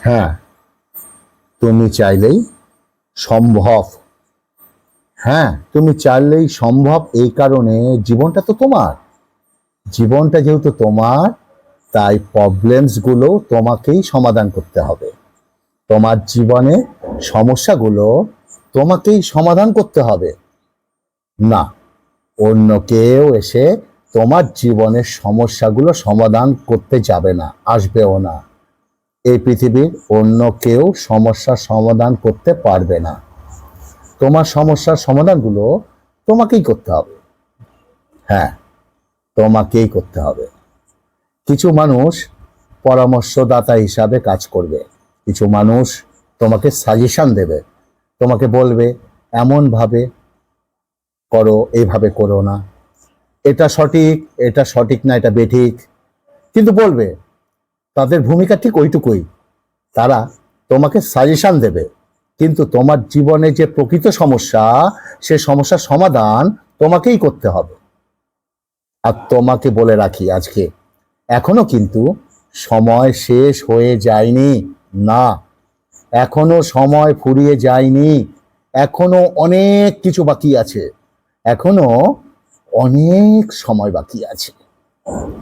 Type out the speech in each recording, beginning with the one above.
হ্যাঁ, তুমি চাইলেই সম্ভব। হ্যাঁ, তুমি চাইলেই সম্ভব, এই কারণে জীবনটা তো তোমার। জীবনটা যেহেতু তোমার, তাই প্রবলেমসগুলো তোমাকেই সমাধান করতে হবে। তোমার জীবনে সমস্যাগুলো তোমাকেই সমাধান করতে হবে, না অন্য কেউ এসে তোমার জীবনের সমস্যাগুলো সমাধান করতে যাবে না, আসবেও না। এই পৃথিবীর অন্য কেউ সমস্যার সমাধান করতে পারবে না। তোমার সমস্যার সমাধানগুলো তোমাকেই করতে হবে। হ্যাঁ, তোমাকেই করতে হবে। কিছু মানুষ পরামর্শদাতা হিসাবে কাজ করবে, কিছু মানুষ তোমাকে সাজেশন দেবে, তোমাকে বলবে এমনভাবে করো, এইভাবে করো না, এটা সঠিক, এটা সঠিক না, এটা বেঠিক, কিন্তু বলবে। তাদের ভূমিকা ঠিক ওইটুকুই, তারা তোমাকে সাজেশন দেবে, কিন্তু তোমার জীবনে যে প্রকৃত সমস্যা, সে সমস্যার সমাধান তোমাকেই করতে হবে। আর তোমাকে বলে রাখি আজকে, এখনো কিন্তু সময় শেষ হয়ে যায়নি, না, এখনো সময় ফুরিয়ে যায়নি, এখনো অনেক কিছু বাকি আছে, এখনো অনেক সময় বাকি আছে।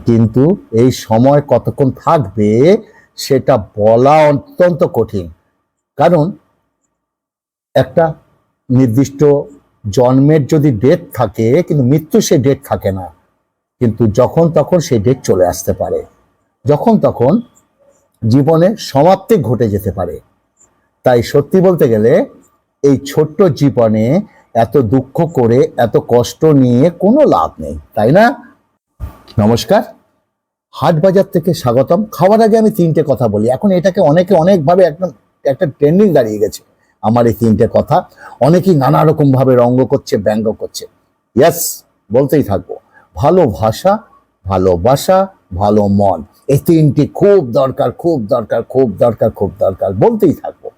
কিন্তু এই সময় কতক্ষণ থাকবে সেটা বলা অত্যন্ত কঠিন, কারণ একটা নির্দিষ্ট জন্মের যদি ডেট থাকে, কিন্তু মৃত্যু সে ডেট থাকে না, কিন্তু যখন তখন সেই ডেট চলে আসতে পারে, যখন তখন জীবনে সমাপ্তি ঘটে যেতে পারে। তাই সত্যি বলতে গেলে এই ছোট্ট জীবনে এত দুঃখ করে, এত কষ্ট নিয়ে কোনো লাভ নেই, তাই না? নমস্কার, হাট বাজার থেকে স্বাগতম। খাওয়ার আগে আমি তিনটে কথা বলি, এখন এটাকে অনেকে অনেকভাবে একটা ট্রেন্ডিং দাঁড়িয়ে গেছে আমার এই তিনটে কথা। অনেকেই নানা রকম ভাবে রঙ্গ করছে, ব্যঙ্গ করছে। ইয়েস, বলতেই থাকবো। ভালো ভাষা, ভালোবাসা, ভালো মন, এই তিনটি খুব দরকার, খুব দরকার, খুব দরকার, খুব দরকার, বলতেই থাকবো।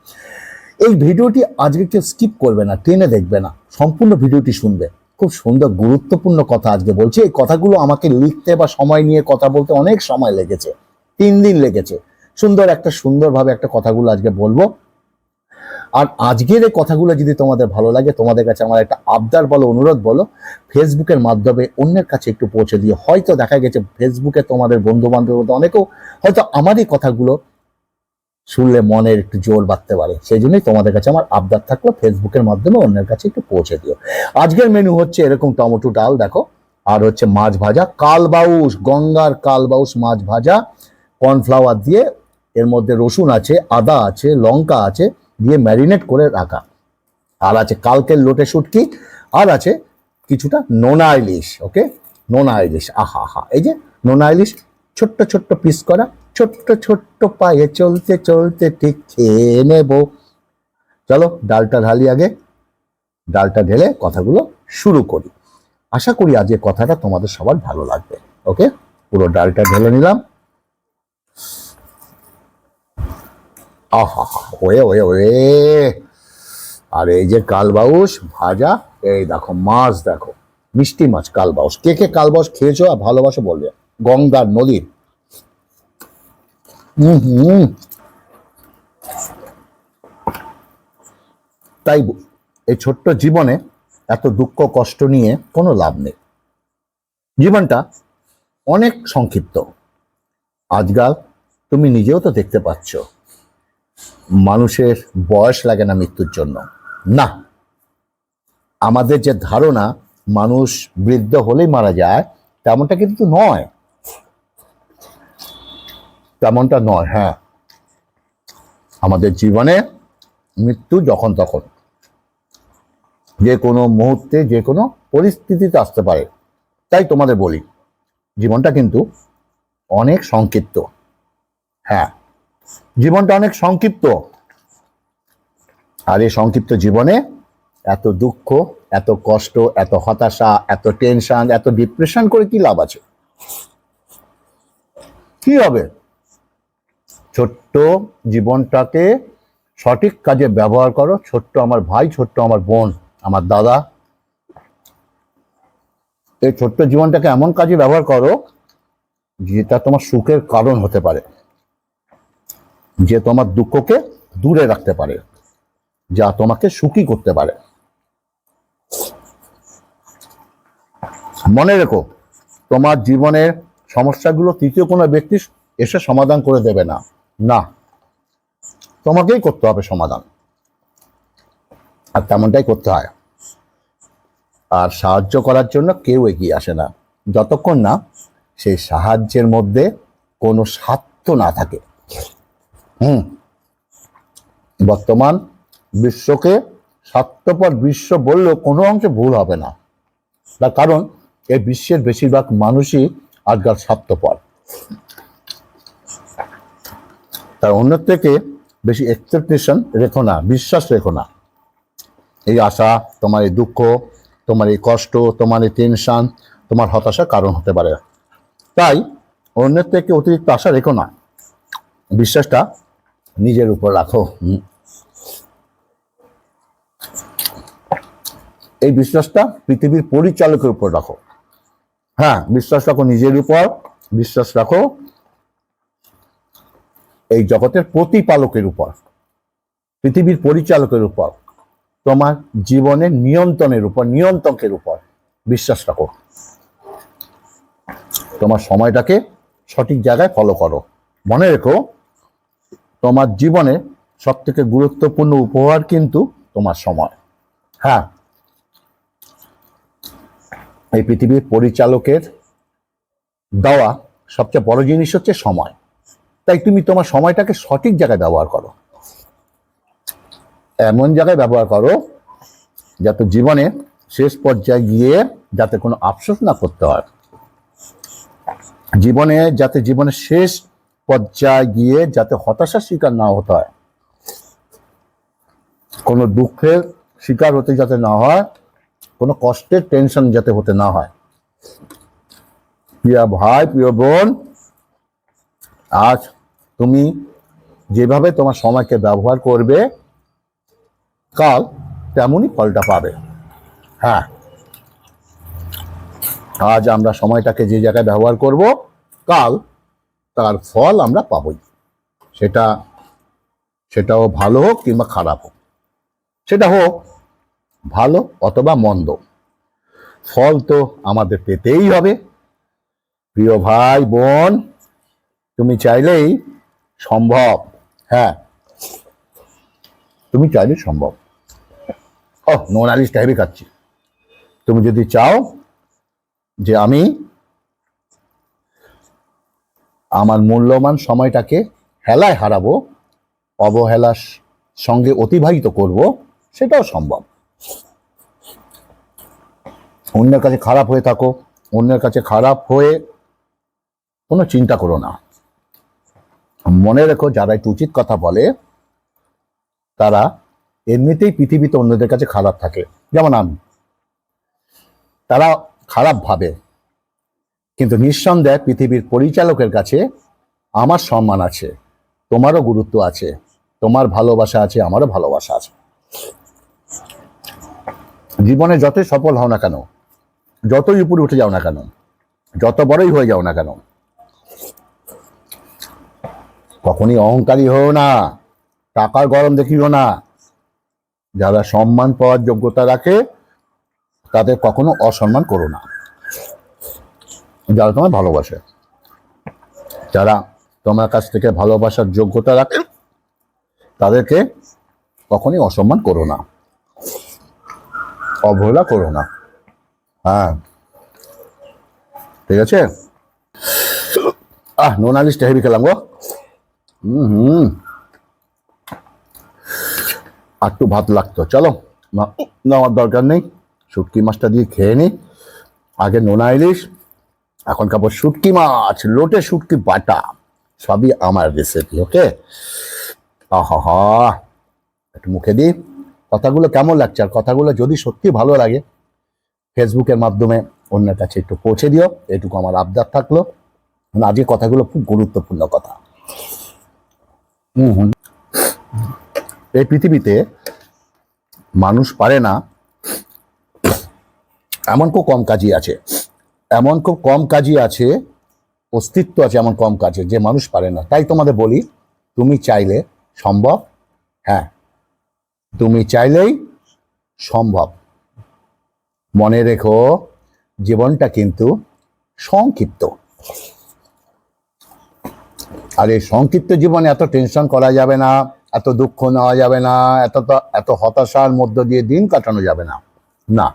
এই ভিডিওটি আজকে কেউ স্কিপ করবে না, টেনে দেখবে না, সম্পূর্ণ ভিডিওটি শুনবে। খুব সুন্দর গুরুত্বপূর্ণ কথা আজকে বলছি। এই কথাগুলো আমাকে লিখতে বা সময় নিয়ে কথা বলতে অনেক সময় লেগেছে, 3 দিন লেগেছে। সুন্দরভাবে একটা কথাগুলো আজকে বলবো। আর আজকের এই কথাগুলো যদি তোমাদের ভালো লাগে, তোমাদের কাছে আমার একটা আবদার বলো, অনুরোধ বলো, ফেসবুকের মাধ্যমে অন্যের কাছে একটু পৌঁছে দিয়ে, হয়তো দেখা গেছে ফেসবুকে তোমাদের বন্ধু বান্ধবের মধ্যে অনেকেও হয়তো আমার এই কথাগুলো শুনলে মনের একটু জোর বাড়তে পারে। সেই জন্যই তোমাদের কাছে আমার আবদার থাকলো, ফেসবুকের মাধ্যমে অন্যের কাছে একটু পৌঁছে দিও। আজকের মেনু হচ্ছে এরকম, টমেটো ডাল দেখো, আর হচ্ছে মাছ ভাজা, কালবাউস, গঙ্গার কালবাউস মাছ ভাজা, কর্নফ্লাওয়ার দিয়ে, এর মধ্যে রসুন আছে, আদা আছে, লঙ্কা আছে, দিয়ে ম্যারিনেট করে রাখা। আর আছে কালকের লোটে শুটকি, আর আছে কিছুটা নোনা ইলিশ। ওকে, নোনা ইলিশ, আহা হা, এই যে নোনা ইলিশ, ছোট্ট ছোট্ট পিস করা, ছোট্ট ছোট্ট পায়ে চলতে চলতে ঠিক খেয়ে নেব। চলো ডালটা ঢালি আগে, ডালটা ঢেলে কথাগুলো শুরু করি। আশা করি আজ এই কথাটা তোমাদের সবার ভালো লাগবে। ওকে, পুরো ডালটা ঢেলে নিলাম। আহা হা, ওয়ে ওয়ে ওয়ে। আর এই যে কালবাউস ভাজা, এই দেখো মাছ, দেখো মিষ্টি মাছ কালবাউস। কে কে কালবাউস খেয়েছো আর ভালোবাসো বলবে। গঙ্গার নদীর। হুম। তাই এই ছোট্ট জীবনে এত দুঃখ কষ্ট নিয়ে কোনো লাভ নেই। জীবনটা অনেক সংক্ষিপ্ত। আজকাল তুমি নিজেও তো দেখতে পাচ্ছ, মানুষের বয়স লাগে না মৃত্যুর জন্য, না। আমাদের যে ধারণা মানুষ বৃদ্ধ হলেই মারা যায়, তেমনটা কিন্তু নয়, তেমনটা নয়। হ্যাঁ, আমাদের জীবনে মৃত্যু যখন তখন, যে কোনো মুহূর্তে, যে কোনো পরিস্থিতিতে আসতে পারে। তাই তোমাদের বলি, জীবনটা কিন্তু অনেক সংক্ষিপ্ত। হ্যাঁ, জীবনটা অনেক সংক্ষিপ্ত। আর এই সংক্ষিপ্ত জীবনে এত দুঃখ, এত কষ্ট, এত হতাশা, এত টেনশন, এত ডিপ্রেশন করে কি লাভ আছে? কি হবে? ছোট্ট জীবনটাকে সঠিক কাজে ব্যবহার করো। ছোট্ট আমার ভাই, ছোট্ট আমার বোন, আমার দাদা, এই ছোট্ট জীবনটাকে এমন কাজে ব্যবহার করো যেটা তোমার সুখের কারণ হতে পারে। যে তোমার দুঃখকে দূরে রাখতে পারে, যা তোমাকে সুখী করতে পারে। মনে রেখো, তোমার জীবনের সমস্যাগুলো তৃতীয় কোনো ব্যক্তি এসে সমাধান করে দেবে না, না, তোমাকেই করতে হবে সমাধান। আর তেমনটাই করতে হয়। আর সাহায্য করার জন্য কেউ এগিয়ে আসে না যতক্ষণ না সেই সাহায্যের মধ্যে কোনো স্বার্থ না থাকে। বর্তমান বিশ্বকে স্বার্থপর বিশ্ব বললেও কোনো অংশে ভুল হবে না, তার কারণ এই বিশ্বের বেশিরভাগ মানুষই আজকাল স্বার্থপর। তার অন্যের থেকে বেশি এক্সপেকটেশন রেখো না, বিশ্বাস রেখো না। এই আশা, তোমার এই দুঃখ, তোমার এই কষ্ট, তোমার এই টেনশন, তোমার হতাশার কারণ হতে পারে। তাই অন্যের থেকে অতিরিক্ত আশা রেখো না, বিশ্বাসটা নিজের উপর রাখো। এই বিশ্বাসটা পৃথিবীর পরিচালকের উপর রাখো। হ্যাঁ, বিশ্বাস রাখো নিজের উপর, বিশ্বাস রাখো এই জগতের প্রতিপালকের উপর, পৃথিবীর পরিচালকের উপর, তোমার জীবনের নিয়ন্ত্রণের উপর, নিয়ন্ত্রকের উপর বিশ্বাস রাখো। তোমার সময়টাকে সঠিক জায়গায় ফলো করো। মনে রেখো, তোমার জীবনে সব থেকে গুরুত্বপূর্ণ উপহার কিন্তু তোমার সময়। হ্যাঁ, এই পৃথিবীর পরিচালকের দেওয়া সবচেয়ে বড় জিনিস হচ্ছে সময়। তাই তুমি তোমার সময়টাকে সঠিক জায়গায় ব্যবহার করো, এমন জায়গায় ব্যবহার করো যাতে জীবনে শেষ পর্যায়ে গিয়ে যাতে কোনো আফসোস না করতে হয়, জীবনের শেষ পর্যায়ে গিয়ে যাতে হতাশার শিকার না হতে হয়, কোনো দুঃখের শিকার হতে যাতে না হয়, কোনো কষ্টের টেনশন যাতে হতে না হয়। প্রিয় ভাই, প্রিয় বোন, আজ তুমি যেভাবে তোমার সময়কে ব্যবহার করবে, কাল তেমনই ফলটা পাবে। হ্যাঁ, আজ আমরা সময়টাকে যে জায়গায় ব্যবহার করব, কাল তার ফল আমরা পাবই। সেটাও ভালো হোক কিংবা খারাপ হোক, সেটা হোক ভালো অথবা মন্দ, ফল তো আমাদের পেতেই হবে। প্রিয় ভাই বোন, তুমি চাইলেই সম্ভব। হ্যাঁ, তুমি চাইলে সম্ভব। নুন আলিশ টাইপই খাচ্ছি। তুমি যদি চাও যে আমি আমার মূল্যবান সময়টাকে হেলায় হারাবো, অবহেলার সঙ্গে অতিবাহিত করব, সেটাও সম্ভব। অন্যের কাছে খারাপ হয়ে থাকো, অন্যের কাছে খারাপ হয়ে কোনো চিন্তা করো না। মনে রেখো, যারা একটু উচিত কথা বলে তারা এমনিতেই পৃথিবীতে অন্যদের কাছে খারাপ থাকে। যেমন আমি, তারা খারাপ ভাবে, কিন্তু নিঃসন্দেহে পৃথিবীর পরিচালকের কাছে আমার সম্মান আছে, তোমারও গুরুত্ব আছে, তোমার ভালোবাসা আছে, আমারও ভালোবাসা আছে। জীবনে যতই সফল হও না কেন, যতই উপরে উঠে যাও না কেন, যত বড়ই হয়ে যাও না কেন, কখনই অহংকারী হও না, টাকার গরম দেখিও না। যারা সম্মান পাওয়ার যোগ্যতা রাখে তাদের কখনো অসম্মান করো না। যারা তোমার ভালোবাসে, যারা তোমার কাছ থেকে ভালোবাসার যোগ্যতা রাখে, তাদেরকে কখনই অসম্মান করো না, অবহেলা করো না। হ্যাঁ, ঠিক আছে। নুন আলিশটা হেভি খেলাম গো। আর একটু ভাত লাগতো, চলো নেওয়ার দরকার নেই, শুটকি মাছটা দিয়ে খেয়ে নি। আগে নোনা ইলিশ, এখন খাবো শুটকি মাছ, লোটে শুটকি বাটা, সবই আমার রেসিপি। ওকে, আহা, একটু মুখে দিই। কথাগুলো কেমন লাগছে, আর কথাগুলো যদি সত্যি ভালো লাগে ফেসবুকের মাধ্যমে অন্যের কাছে একটু পৌঁছে দিও, এটুকু আমার আবদার থাকলো। আজকে কথাগুলো খুব গুরুত্বপূর্ণ কথা। এই পৃথিবীতে মানুষ পারে না এমন খুব কম কাজই আছে, এমন খুব কম কাজই আছে, অস্তিত্ব আছে এমন কম কাজে যে মানুষ পারে না। তাই তোমাদের বলি, তুমি চাইলে সম্ভব। হ্যাঁ, তুমি চাইলেই সম্ভব। মনে রেখো, জীবনটা কিন্তু সংক্ষিপ্ত। আর এই সংক্ষিপ্ত জীবনে এত টেনশন করা যাবে না, এত দুঃখ নেওয়া যাবে না, এত হতাশার মধ্য দিয়ে দিন কাটানো যাবে না। না,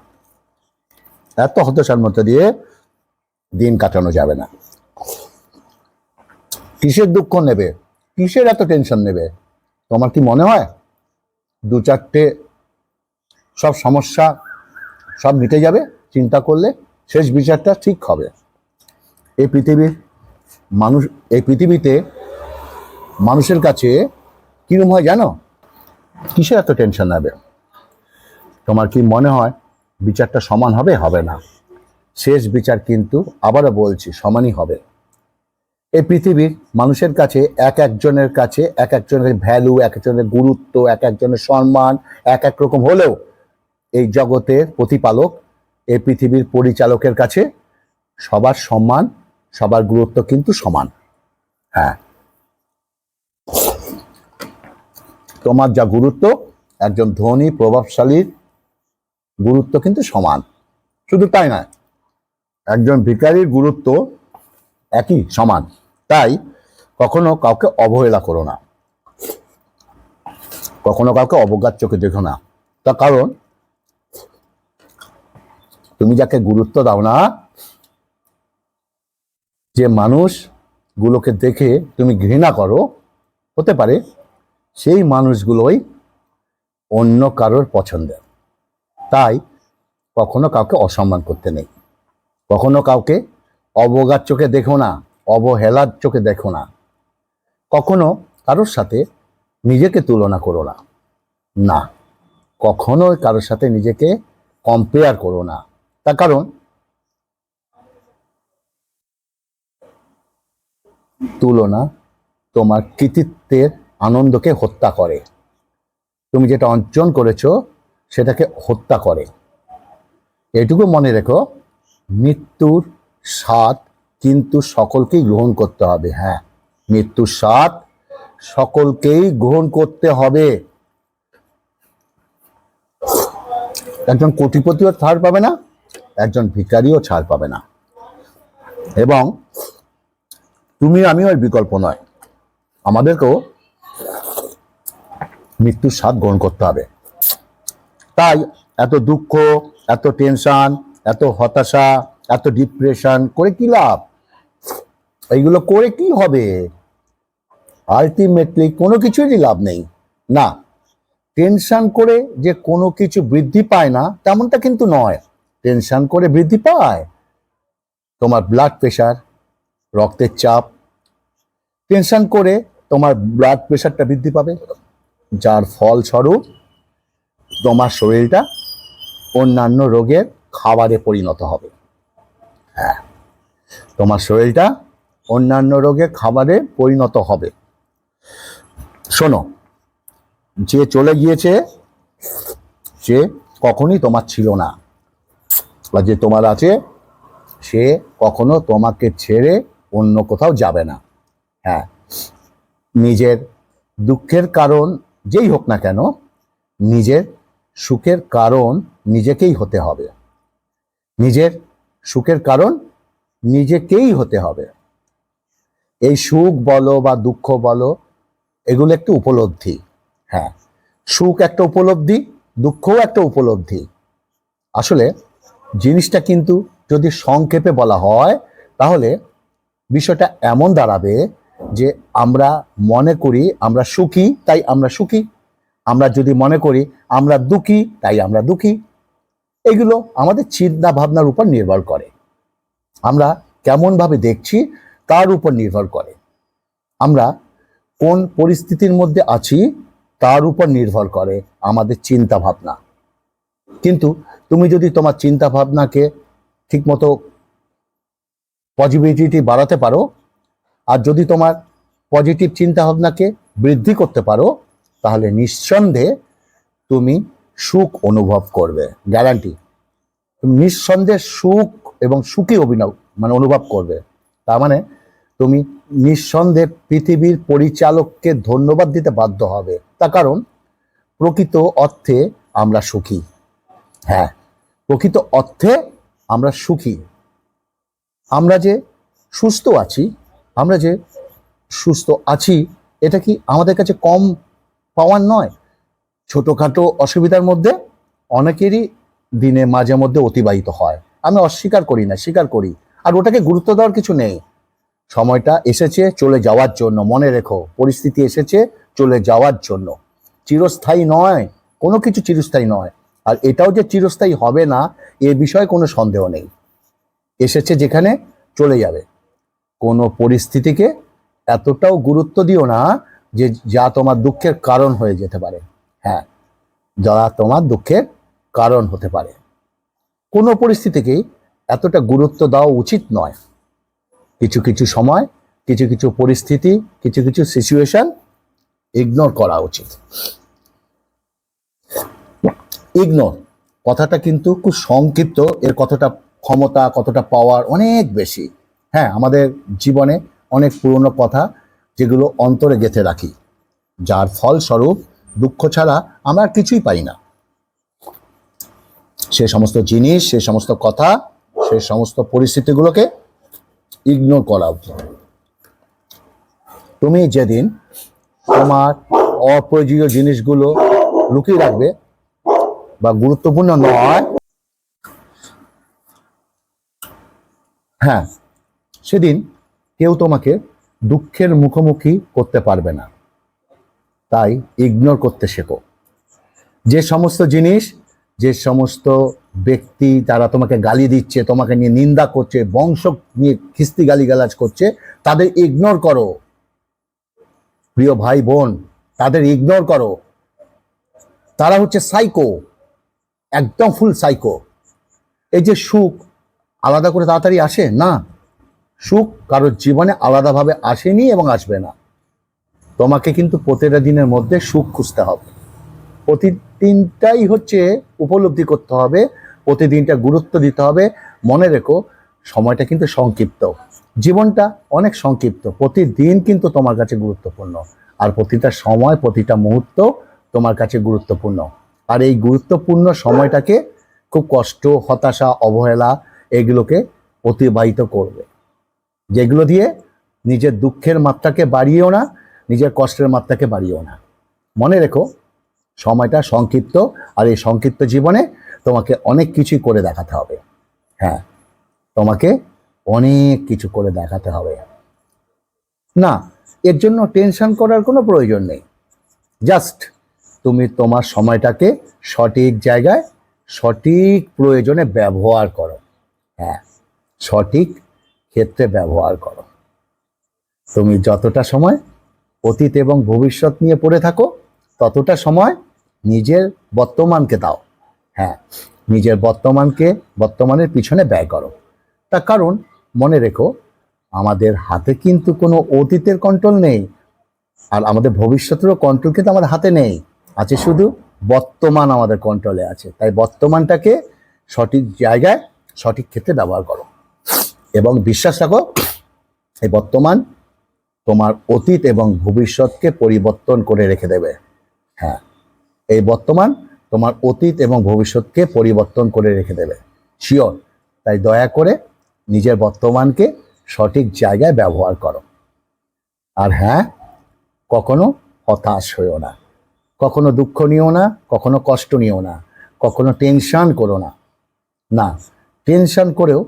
এত হতাশার মধ্য দিয়ে দিন কাটানো যাবে না। কিসের দুঃখ নেবে, কিসের এত টেনশন নেবে? তোমার কি মনে হয় দু চারটে সব সমস্যা সব মিটে যাবে চিন্তা করলে? শেষ বিচারটা ঠিক হবে। এই পৃথিবীতে মানুষের কাছে কিরম হয় জানো? কিসের এত টেনশন নেবে? তোমার কি মনে হয় বিচারটা সমান হবে? হবে না। শেষ বিচার কিন্তু আবারও বলছি সমানই হবে। এই পৃথিবীর মানুষের কাছে এক একজনের ভ্যালু, এক একজনের গুরুত্ব, এক একজনের সম্মান এক এক রকম হলেও এই জগতের প্রতিপালক, এই পৃথিবীর পরিচালকের কাছে সবার সম্মান, সবার গুরুত্ব কিন্তু সমান। হ্যাঁ, তোমার যা গুরুত্ব, একজন ধনী প্রভাবশালীর গুরুত্ব কিন্তু সমান। শুধু তাই নয়, একজন ভিখারির গুরুত্ব একই সমান। তাই কখনো কাউকে অবহেলা করো না, কখনো কাউকে অবজ্ঞার চোখে দেখো না। তার কারণ তুমি যাকে গুরুত্ব দাও না, যে মানুষগুলোকে দেখে তুমি ঘৃণা করো, হতে পারে সেই মানুষগুলোই অন্য কারোর পছন্দের। তাই কখনো কাউকে অসম্মান করতে নেই, কখনো কাউকে অবজ্ঞার চোখে দেখো না, অবহেলার চোখে দেখো না, কখনো কারোর সাথে নিজেকে তুলনা করো না। না, কখনো কারোর সাথে নিজেকে কম্পেয়ার করো না। তার কারণ তুলনা তোমার কৃতিত্বের আনন্দকে হত্যা করে। তুমি যেটা অর্জন করেছো সেটাকে হত্যা করে। এটুকু মনে রেখো, মৃত্যুর স্বাদ কিন্তু সকলকেই গ্রহণ করতে হবে। হ্যাঁ, মৃত্যুর স্বাদ সকলকেই গ্রহণ করতে হবে। একজন কোটিপতিও ছাড় পাবে না, একজন ভিখারিও ছাড় পাবে না। এবং তুমি আমিও এর বিকল্প নয়, আমাদেরকেও মৃত্যুর স্বাদ গ্রহণ করতে হবে। তাই এত দুঃখ, এত টেনশন, এত হতাশা, এত ডিপ্রেশন করে কি লাভ? এইগুলো করে কি হবে? আলটিমেটলি কোনো কিছুরই লাভ নেই। না, টেনশন করে যে কোনো কিছু বৃদ্ধি পায় না তেমনটা কিন্তু নয়। টেনশন করে বৃদ্ধি পায় তোমার ব্লাড প্রেশার, রক্তের চাপ। টেনশন করে তোমার ব্লাড প্রেশারটা বৃদ্ধি পাবে, যার ফলস্বরূপ তোমার শরীরটা অন্যান্য রোগের খাবারে পরিণত হবে। হ্যাঁ, তোমার শরীরটা অন্যান্য রোগের খাবারে পরিণত হবে। শোনো, যে চলে গিয়েছে সে কখনোই তোমার ছিল না, বা যে তোমার আছে সে কখনো তোমাকে ছেড়ে অন্য কোথাও যাবে না। হ্যাঁ, নিজের দুঃখের কারণ যেই হোক না কেন, নিজের সুখের কারণ নিজেকেই হতে হবে। নিজের সুখের কারণ নিজেকেই হতে হবে। এই সুখ বলো বা দুঃখ বলো, এগুলো একটু উপলব্ধি। হ্যাঁ, সুখ একটা উপলব্ধি, দুঃখও একটা উপলব্ধি। আসলে জিনিসটা কিন্তু যদি সংক্ষেপে বলা হয় তাহলে বিষয়টা এমন দাঁড়াবে যে আমরা মনে করি আমরা সুখী তাই আমরা সুখী, আমরা যদি মনে করি আমরা দুঃখী তাই আমরা দুঃখী। এগুলো আমাদের চিন্তা ভাবনার উপর নির্ভর করে, আমরা কেমনভাবে দেখছি তার উপর নির্ভর করে, আমরা কোন পরিস্থিতির মধ্যে আছি তার উপর নির্ভর করে আমাদের চিন্তা ভাবনা। কিন্তু তুমি যদি তোমার চিন্তা ভাবনাকে ঠিকমতো পজিটিভিটি বাড়াতে পারো, আর যদি তোমার পজিটিভ চিন্তা ভাবনাকে বৃদ্ধি করতে পারো, তাহলে নিঃসন্দেহে তুমি সুখ অনুভব করবে। গ্যারান্টি, তুমি নিঃসন্দেহে সুখ এবং সুখী অনুভব করবে। তার মানে তুমি নিঃসন্দেহে পৃথিবীর পরিচালককে ধন্যবাদ দিতে বাধ্য হবে। তার কারণ প্রকৃত অর্থে আমরা সুখী। হ্যাঁ, প্রকৃত অর্থে আমরা সুখী। আমরা যে সুস্থ আছি, এটা কি আমাদের কাছে কম পাওয়ার নয়? ছোটখাটো অসুবিধার মধ্যে অনেকেরই দিনে মাঝে মধ্যে অতিবাহিত হয়। আমি অস্বীকার করি না, স্বীকার করি। আর ওটাকে গুরুত্ব দেওয়ার কিছু নেই। সময়টা এসেছে চলে যাওয়ার জন্য। মনে রেখো, পরিস্থিতি এসেছে চলে যাওয়ার জন্য। চিরস্থায়ী নয়, কোনো কিছু চিরস্থায়ী নয়। আর এটাও যে চিরস্থায়ী হবে না এ বিষয়ে কোনো সন্দেহ নেই। এসেছে যেখানে চলে যাবে। কোনো পরিস্থিতিকে এতটাও গুরুত্ব দিও না যে যা তোমার দুঃখের কারণ হয়ে যেতে পারে। হ্যাঁ, যা তোমার দুঃখের কারণ হতে পারে। কোনো পরিস্থিতিকেই এতটা গুরুত্ব দেওয়া উচিত নয়। কিছু কিছু সময়, কিছু কিছু পরিস্থিতি, কিছু কিছু সিচুয়েশন ইগনোর করা উচিত। ইগনোর কথাটা কিন্তু খুব সংক্ষিপ্ত, এর কতটা ক্ষমতা, কতটা পাওয়ার অনেক বেশি। হ্যাঁ, আমাদের জীবনে অনেক পুরনো কথা যেগুলো অন্তরে গেঁথে রাখি, যার ফলস্বরূপ দুঃখ ছাড়া আমরা আর কিছুই পাই না। সে সমস্ত জিনিস, সে সমস্ত কথা, সে সমস্ত পরিস্থিতিগুলোকে ইগনোর করা উচিত। তুমি যেদিন তোমার অপ্রয়োজনীয় জিনিসগুলো লুকিয়ে রাখবে বা গুরুত্বপূর্ণ নয়, হ্যাঁ, সেদিন কেউ তোমাকে দুঃখের মুখোমুখি করতে পারবে না। তাই ইগনোর করতে শেখো। যে সমস্ত জিনিস, যে সমস্ত ব্যক্তি যারা তোমাকে গালি দিচ্ছে, তোমাকে নিয়ে নিন্দা করছে, বংশ নিয়ে খিস্তি গালিগালাজ করছে, তাদের ইগনোর করো। প্রিয় ভাই বোন, তাদের ইগনোর করো। তারা হচ্ছে সাইকো, একদম ফুল সাইকো। এই যে সুখ আলাদা করে তাড়াতাড়ি আসে না, সুখ কারোর জীবনে আলাদাভাবে আসেনি এবং আসবে না। তোমাকে কিন্তু প্রতিটা দিনের মধ্যে সুখ খুঁজতে হবে। প্রতিদিনটাই হচ্ছে উপলব্ধি করতে হবে, প্রতিদিনটা গুরুত্ব দিতে হবে। মনে রেখো, সময়টা কিন্তু সংক্ষিপ্ত, জীবনটা অনেক সংক্ষিপ্ত। প্রতিদিন কিন্তু তোমার কাছে গুরুত্বপূর্ণ, আর প্রতিটা সময়, প্রতিটা মুহূর্ত তোমার কাছে গুরুত্বপূর্ণ। আর এই গুরুত্বপূর্ণ সময়টাকে খুব কষ্ট, হতাশা, অবহেলা এগুলোকে অতিবাহিত করবে, যেগুলো দিয়ে নিজের দুঃখের মাত্রাকে বাড়িয়েও না, নিজের কষ্টের মাত্রাকে বাড়িয়েও না। মনে রেখো, সময়টা সংক্ষিপ্ত, আর এই সংক্ষিপ্ত জীবনে তোমাকে অনেক কিছুই করে দেখাতে হবে। হ্যাঁ, তোমাকে অনেক কিছু করে দেখাতে হবে। না, এর জন্য টেনশন করার কোনো প্রয়োজন নেই। জাস্ট তুমি তোমার সময়টাকে সঠিক জায়গায়, সঠিক প্রয়োজনে ব্যবহার করো। হ্যাঁ, সঠিক ক্ষেত্রে ব্যবহার করো। তুমি যতটা সময় অতীত এবং ভবিষ্যৎ নিয়ে পড়ে থাকো, ততটা সময় নিজের বর্তমানকে দাও। হ্যাঁ, নিজের বর্তমানের পিছনে ব্যয় করো। তার কারণ মনে রেখো, আমাদের হাতে কিন্তু কোনো অতীতের কন্ট্রোল নেই, আর আমাদের ভবিষ্যতেরও কন্ট্রোল কিন্তু আমাদের হাতে নেই। আছে শুধু বর্তমান আমাদের কন্ট্রোলে আছে। তাই বর্তমানটাকে সঠিক জায়গায়, সঠিক ক্ষেত্রে ব্যবহার করো এবং বিশ্বাস রাখো, এই বর্তমান তোমার অতীত এবং ভবিষ্যৎকে পরিবর্তন করে রেখে দেবে। হ্যাঁ, এই বর্তমান তোমার অতীত এবং ভবিষ্যৎকে পরিবর্তন করে রেখে দেবে, শিওর। তাই দয়া করে নিজের বর্তমানকে সঠিক জায়গায় ব্যবহার করো। আর হ্যাঁ, কখনো হতাশ হইও না, কখনো দুঃখ নিও না, কখনো কষ্ট নিও না, কখনো টেনশন করো না। না, টেনশন করেও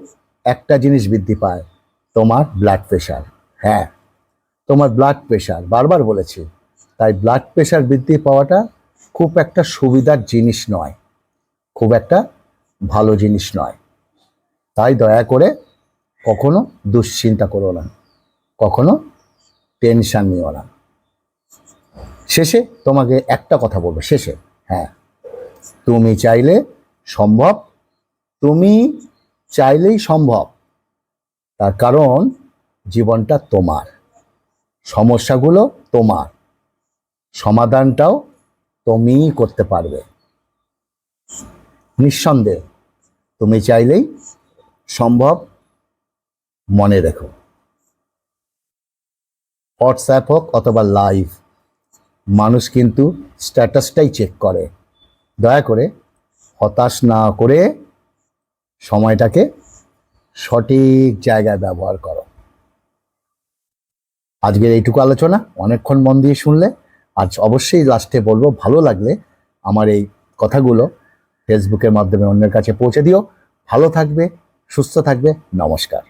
একটা জিনিস বৃদ্ধি পায়, তোমার ব্লাড প্রেশার। হ্যাঁ, তোমার ব্লাড প্রেশার, বারবার বলেছি। তাই ব্লাড প্রেশার বৃদ্ধি পাওয়াটা খুব একটা সুবিধার জিনিস নয়, খুব একটা ভালো জিনিস নয়। তাই দয়া করে কখনো দুশ্চিন্তা করো না, কখনো টেনশন নিও না। শেষে তোমাকে একটা কথা বলবো, শেষে, হ্যাঁ, তুমি চাইলে সম্ভব, তুমি চাইলেই সম্ভব। তার কারণ জীবনটা তোমার, সমস্যাগুলো তোমার, সমাধানটাও তুমিই করতে পারবে। নিঃসন্দেহে তুমি চাইলেই সম্ভব, মনে রেখো। হোয়াটসঅ্যাপ হোক অথবা লাইভ, মানুষ কিন্তু স্ট্যাটাসটাই চেক করে। দয়া করে হতাশ না করে সময়টাকে সঠিক জায়গায় ব্যবহার করো। আজকের এইটুকু আলোচনা অনেকক্ষণ মন দিয়ে শুনলে। আজ অবশ্যই লাস্টে বলবো, ভালো লাগলে আমার এই কথাগুলো ফেসবুকের মাধ্যমে অন্যের কাছে পৌঁছে দিও। ভালো থাকবে, সুস্থ থাকবে। নমস্কার।